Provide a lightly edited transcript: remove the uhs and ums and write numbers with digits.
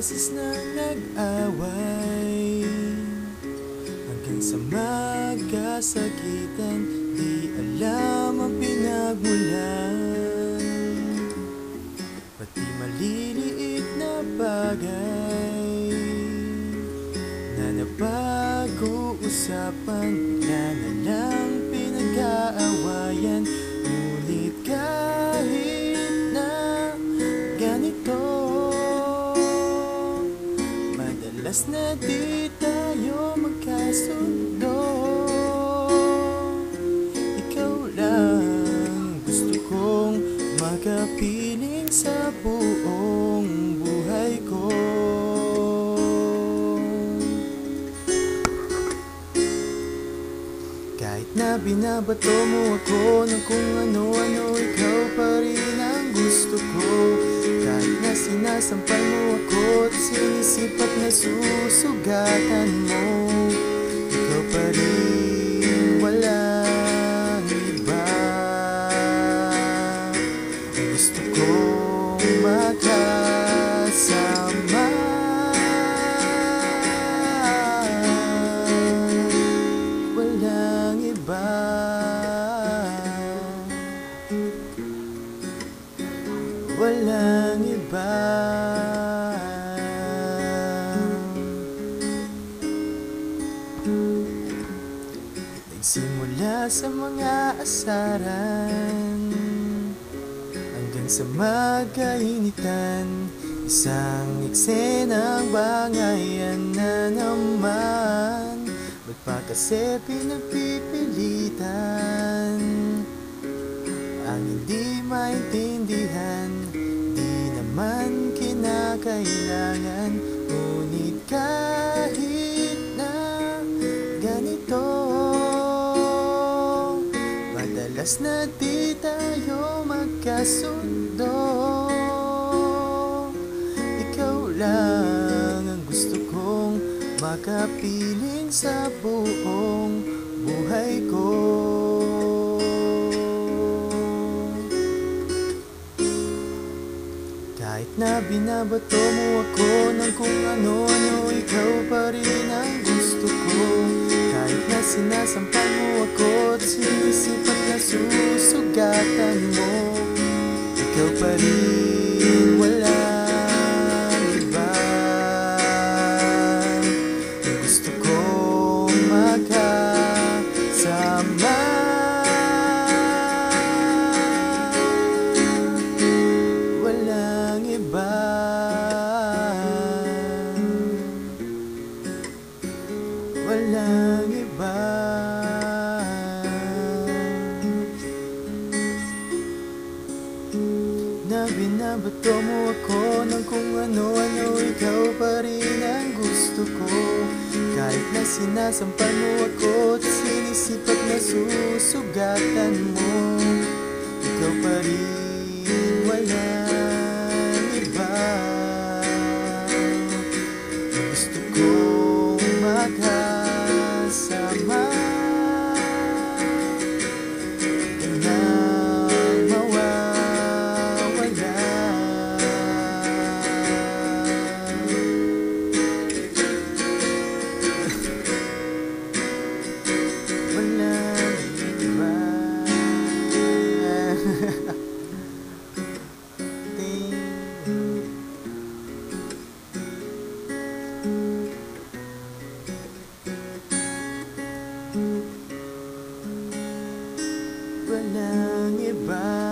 beses na nag-away, hanggang sa magkasakitan, di alam ang pinagmulan. Pati maliliit na bagay na napag-uusapan, bigla na lang pinag-aawayan. Ngunit kahit na ganito, madalas na di tayo magkasundo. Ikaw lang gusto kong makapiling sa buong buhay ko. Kahit na binabato mo ako ng kung ano-ano, ikaw pa rin ang gusto ko. Kahit na sinasampal mo ako at sinisipat na susugatan mo, ikaw pa rin, walang iba. Gusto kong makasama, walang iba. Walang iba. Nagsimula sa mga asaran hanggang sa magkainitan, isang eksenang bangayan na naman. Ba't pa kasi pinagpipilitan ang hindi maintindihan? Di naman kinakailangan. Ngunit kahit na ganito, madalas na di tayo magkasundo. Ikaw lang ang gusto kong makapiling sa buong buhay ko. Kahit na binabato mo ako ng kung ano-ano, ikaw pa rin ang gusto ko. Kahit na sinasampal mo ako at sinisipat na susugatan mo, ikaw pa rin, walang iba. Gusto kong makasama, walang iba. Walang iba. Na binabato mo ako ng kung ano-ano, ikaw pa rin ang gusto ko. Kahit na sinasampal mo ako at sinisipat na susugatan mo, ikaw pa rin, walang iba. Gusto kong makasama na mawawala. Walang iba. Walang iba.